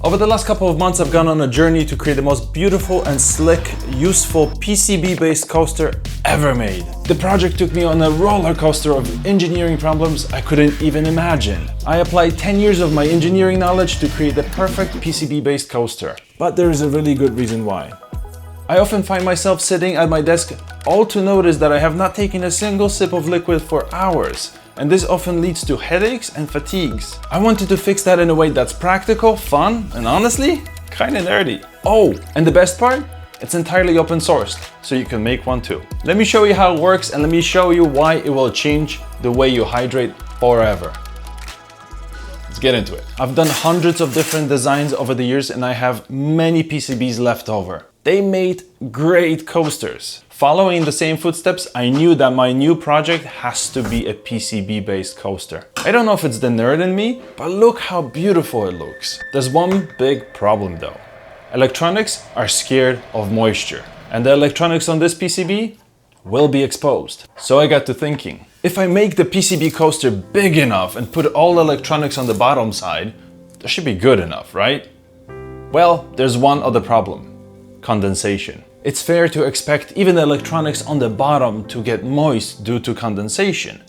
Over the last couple of months, I've gone on a journey to create the most beautiful and slick, useful PCB-based coaster ever made. The project took me on a roller coaster of engineering problems I couldn't even imagine. I applied 10 years of my engineering knowledge to create the perfect PCB-based coaster. But there is a really good reason why. I often find myself sitting at my desk all to notice that I have not taken a single sip of liquid for hours. And this often leads to headaches and fatigues. I wanted to fix that in a way that's practical, fun, and honestly, kinda nerdy. Oh, and the best part? It's entirely open sourced, so you can make one too. Let me show you how it works and let me show you why it will change the way you hydrate forever. Let's get into it. I've done hundreds of different designs over the years and I have many PCBs left over. They made great coasters. Following the same footsteps, I knew that my new project has to be a PCB-based coaster. I don't know if it's the nerd in me, but look how beautiful it looks. There's one big problem though. Electronics are scared of moisture, and the electronics on this PCB will be exposed. So I got to thinking, if I make the PCB coaster big enough and put all electronics on the bottom side, that should be good enough, right? Well, there's one other problem. Condensation. It's fair to expect even the electronics on the bottom to get moist due to condensation.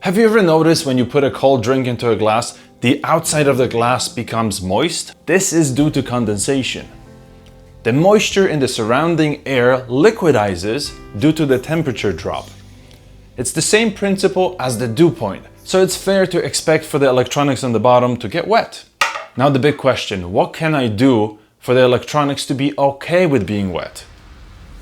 Have you ever noticed when you put a cold drink into a glass, the outside of the glass becomes moist? This is due to condensation. The moisture in the surrounding air liquidizes due to the temperature drop. It's the same principle as the dew point, so it's fair to expect for the electronics on the bottom to get wet. Now the big question, what can I do for the electronics to be okay with being wet?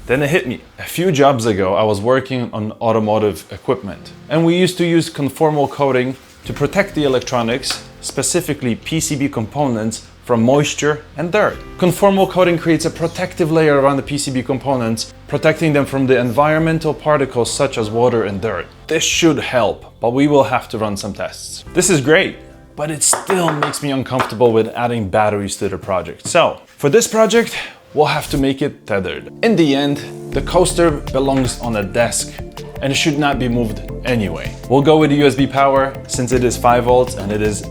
Then it hit me. A few jobs ago, I was working on automotive equipment, and we used to use conformal coating to protect the electronics, specifically PCB components, from moisture and dirt. Conformal coating creates a protective layer around the PCB components, protecting them from the environmental particles such as water and dirt. This should help, but we will have to run some tests. This is great, but it still makes me uncomfortable with adding batteries to the project. So, for this project, we'll have to make it tethered. In the end, the coaster belongs on a desk and it should not be moved anyway. We'll go with USB power since it is 5 volts and it is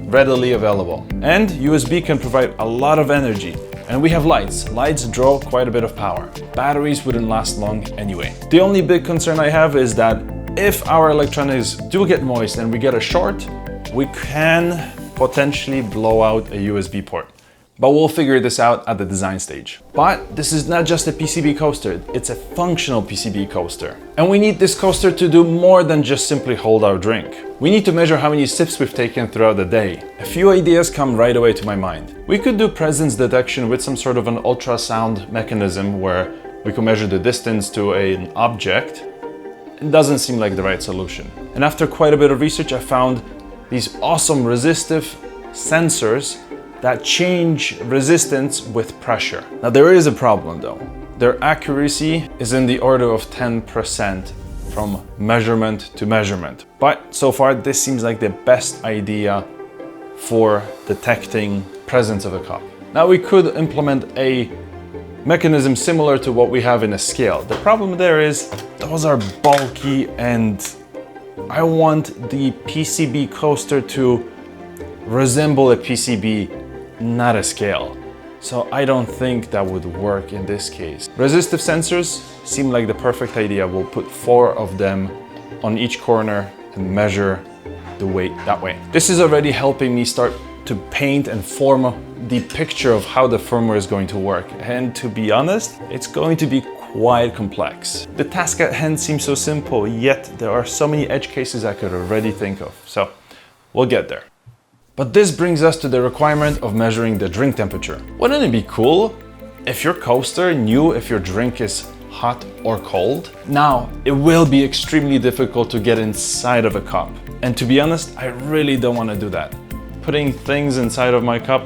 readily available. And USB can provide a lot of energy. And we have lights. Lights draw quite a bit of power. Batteries wouldn't last long anyway. The only big concern I have is that if our electronics do get moist and we get a short, we can potentially blow out a USB port. But we'll figure this out at the design stage. But this is not just a PCB coaster, it's a functional PCB coaster. And we need this coaster to do more than just simply hold our drink. We need to measure how many sips we've taken throughout the day. A few ideas come right away to my mind. We could do presence detection with some sort of an ultrasound mechanism where we could measure the distance to an object. It doesn't seem like the right solution. And after quite a bit of research, I found these awesome resistive sensors that change resistance with pressure. Now there is a problem though. Their accuracy is in the order of 10% from measurement to measurement. But so far this seems like the best idea for detecting presence of a cup. Now we could implement a mechanism similar to what we have in a scale. The problem there is those are bulky and I want the PCB coaster to resemble a PCB, not a scale. So I don't think that would work in this case. Resistive sensors seem like the perfect idea. We'll put 4 of them on each corner and measure the weight that way. This is already helping me start to paint and form the picture of how the firmware is going to work. And to be honest, it's going to be quite complex. The task at hand seems so simple, yet there are so many edge cases I could already think of. So we'll get there. But this brings us to the requirement of measuring the drink temperature. Wouldn't it be cool if your coaster knew if your drink is hot or cold? Now, it will be extremely difficult to get inside of a cup. And to be honest, I really don't want to do that. Putting things inside of my cup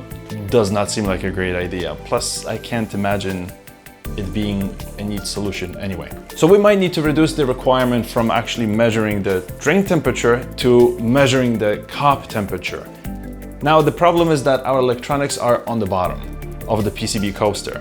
does not seem like a great idea. Plus, I can't imagine it being a neat solution anyway. So we might need to reduce the requirement from actually measuring the drink temperature to measuring the cup temperature. Now the problem is that our electronics are on the bottom of the PCB coaster.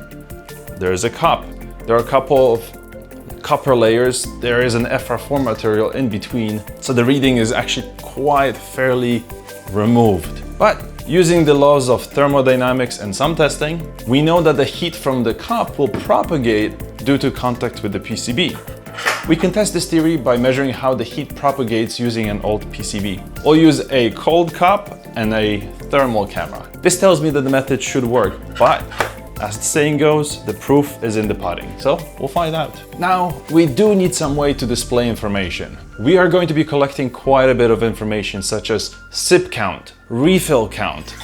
There is a cup. There are a couple of copper layers. There is an FR4 material in between. So the reading is actually quite fairly removed. But Using the laws of thermodynamics and some testing, we know that the heat from the cup will propagate due to contact with the PCB. We can test this theory by measuring how the heat propagates using an old PCB. We'll use a cold cup and a thermal camera. This tells me that the method should work, but as the saying goes, the proof is in the pudding, so we'll find out. Now, we do need some way to display information. We are going to be collecting quite a bit of information such as sip count, refill count,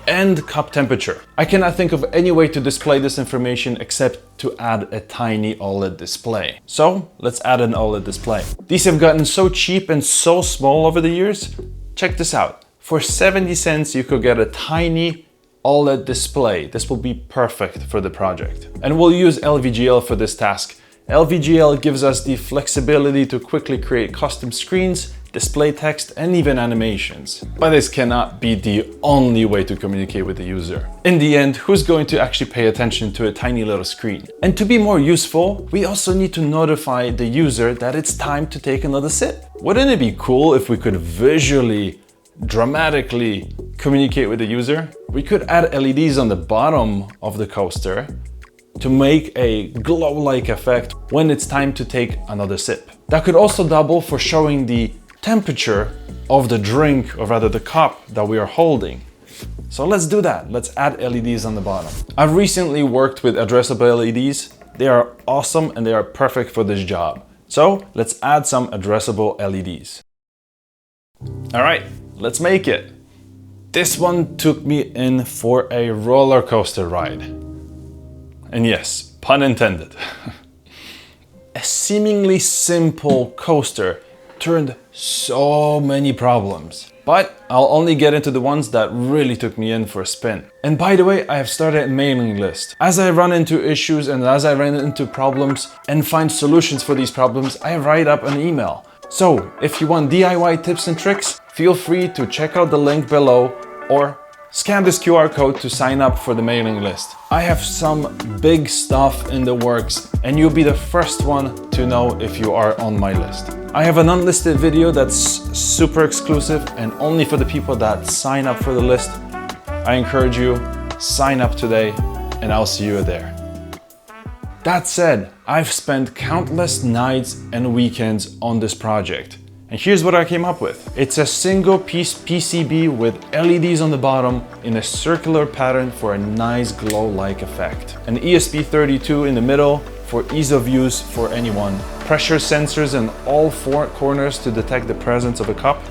and cup temperature. I cannot think of any way to display this information except to add a tiny OLED display. So let's add an OLED display. These have gotten so cheap and so small over the years. Check this out. For 70 cents, you could get a tiny OLED display. This will be perfect for the project. And we'll use LVGL for this task. LVGL gives us the flexibility to quickly create custom screens, display text, and even animations. But this cannot be the only way to communicate with the user. In the end, who's going to actually pay attention to a tiny little screen? And to be more useful, we also need to notify the user that it's time to take another sip. Wouldn't it be cool if we could visually, dramatically communicate with the user? We could add LEDs on the bottom of the coaster to make a glow-like effect when it's time to take another sip. That could also double for showing the temperature of the drink, or rather the cup that we are holding. So let's do that. Let's add LEDs on the bottom. I've recently worked with addressable LEDs. They are awesome and they are perfect for this job. So let's add some addressable LEDs. All right, let's make it. This one took me in for a roller coaster ride. And yes, pun intended. A seemingly simple coaster turned so many problems. But I'll only get into the ones that really took me in for a spin. And by the way, I have started a mailing list. As I run into issues and as I run into problems and find solutions for these problems, I write up an email. So if you want DIY tips and tricks, feel free to check out the link below or scan this QR code to sign up for the mailing list. I have some big stuff in the works and you'll be the first one to know if you are on my list. I have an unlisted video that's super exclusive and only for the people that sign up for the list. I encourage you, sign up today and I'll see you there. That said, I've spent countless nights and weekends on this project. And here's what I came up with. It's a single piece PCB with LEDs on the bottom in a circular pattern for a nice glow-like effect. An ESP32 in the middle for ease of use for anyone. Pressure sensors in all four corners to detect the presence of a cup.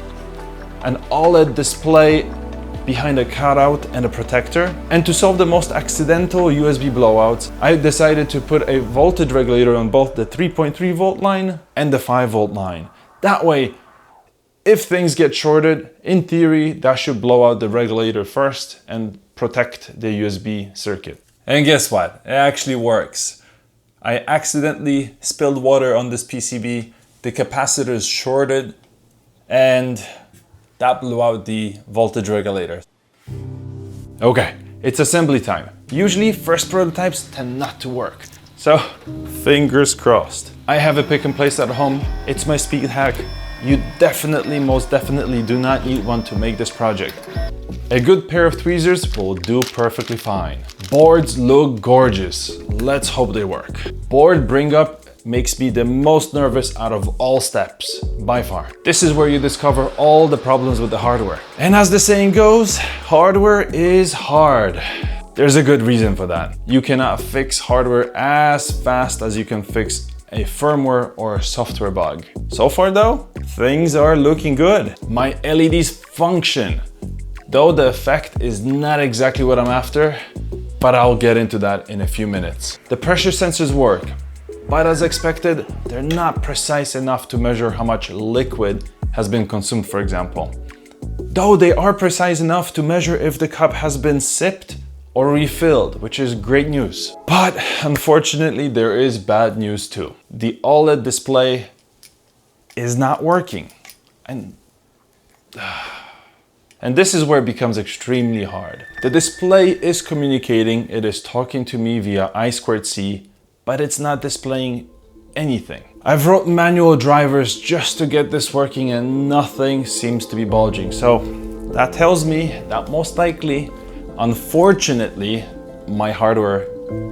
An OLED display behind a cutout and a protector. And to solve the most accidental USB blowouts, I decided to put a voltage regulator on both the 3.3 volt line and the 5 volt line. That way, if things get shorted, in theory, that should blow out the regulator first and protect the USB circuit. And guess what? It actually works. I accidentally spilled water on this PCB, the capacitor is shorted, and that blew out the voltage regulator. Okay, it's assembly time. Usually, first prototypes tend not to work. So, fingers crossed. I have a pick and place at home. It's my speed hack. You definitely, most definitely do not need one to make this project. A good pair of tweezers will do perfectly fine. Boards look gorgeous. Let's hope they work. Board bring up makes me the most nervous out of all steps, by far. This is where you discover all the problems with the hardware. And as the saying goes, hardware is hard. There's a good reason for that. You cannot fix hardware as fast as you can fix a firmware or a software bug. So far though, things are looking good. My LEDs function, though the effect is not exactly what I'm after, but I'll get into that in a few minutes. The pressure sensors work, but as expected, they're not precise enough to measure how much liquid has been consumed, for example. Though they are precise enough to measure if the cup has been sipped or refilled, which is great news. But unfortunately, there is bad news too. The OLED display is not working. And this is where it becomes extremely hard. The display is communicating, it is talking to me via I2C, but it's not displaying anything. I've wrote manual drivers just to get this working and nothing seems to be bulging. So That tells me that most likely, unfortunately, my hardware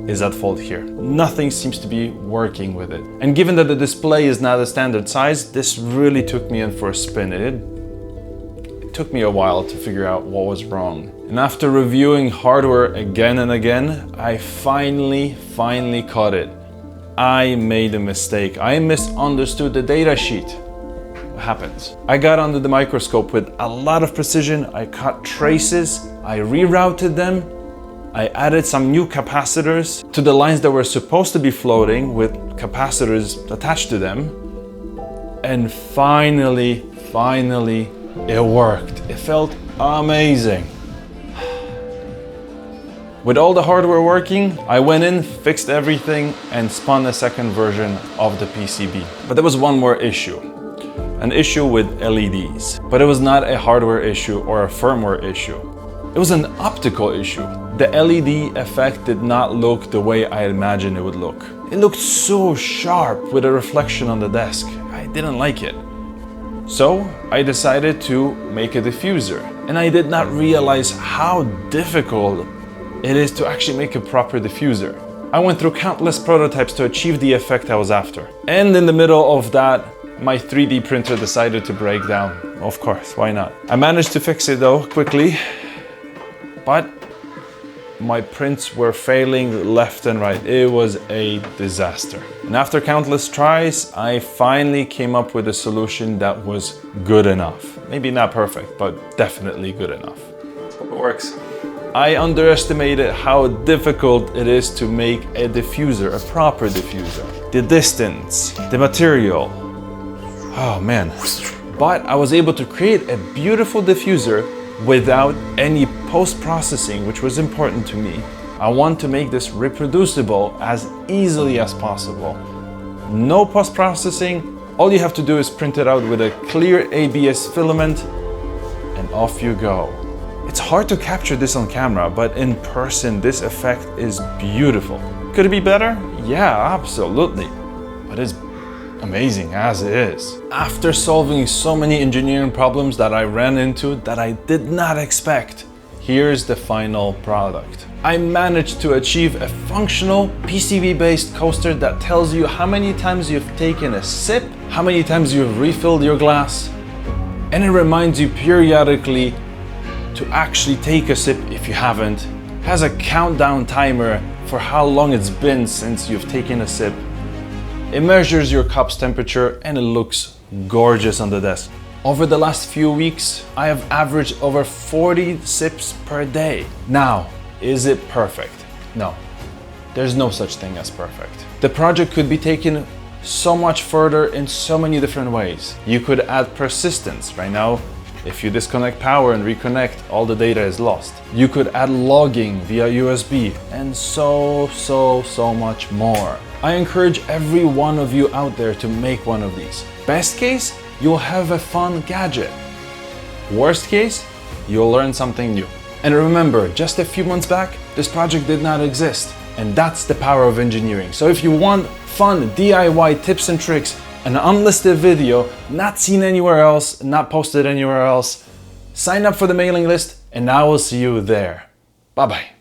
is at fault here. Nothing seems to be working with it. And given that the display is not a standard size, this really took me in for a spin. It took me a while to figure out what was wrong. And after reviewing hardware again and again, I finally caught it. I made a mistake. I misunderstood the data sheet. What happens? I got under the microscope with a lot of precision. I cut traces, I rerouted them, I added some new capacitors to the lines that were supposed to be floating with capacitors attached to them. And finally, it worked. It felt amazing. With all the hardware working, I went in, fixed everything, and spun a second version of the PCB. But there was one more issue. An issue with LEDs. But it was not a hardware issue or a firmware issue. It was an optical issue. The LED effect did not look the way I imagined it would look. It looked so sharp with a reflection on the desk. I didn't like it. So I decided to make a diffuser. And I did not realize how difficult it is to actually make a proper diffuser. I went through countless prototypes to achieve the effect I was after. And in the middle of that, my 3D printer decided to break down. Of course, why not? I managed to fix it though, quickly. But my prints were failing left and right. It was a disaster. And after countless tries, I finally came up with a solution that was good enough. Maybe not perfect, but definitely good enough. Hope it works. I underestimated how difficult it is to make a diffuser, a proper diffuser. The distance, the material. Oh man. But I was able to create a beautiful diffuser without any post-processing, which was important to me. I want to make this reproducible as easily as possible. No post-processing. All you have to do is print it out with a clear ABS filament and off you go. It's hard to capture this on camera, but in person, this effect is beautiful. Could it be better? Yeah, absolutely. But it's amazing as it is. After solving so many engineering problems that I ran into that I did not expect, here's the final product. I managed to achieve a functional PCB-based coaster that tells you how many times you've taken a sip, how many times you've refilled your glass, and it reminds you periodically to actually take a sip if you haven't. It has a countdown timer for how long it's been since you've taken a sip. It measures your cup's temperature and it looks gorgeous on the desk. Over the last few weeks, I have averaged over 40 sips per day. Now, is it perfect? No, there's no such thing as perfect. The project could be taken so much further in so many different ways. You could add persistence. Right now, if you disconnect power and reconnect, all the data is lost. You could add logging via USB and so much more. I encourage every one of you out there to make one of these. Best case, you'll have a fun gadget. Worst case, you'll learn something new. And remember, just a few months back, this project did not exist. And that's the power of engineering. So if you want fun DIY tips and tricks, an unlisted video, not seen anywhere else, not posted anywhere else, sign up for the mailing list and I will see you there. Bye-bye.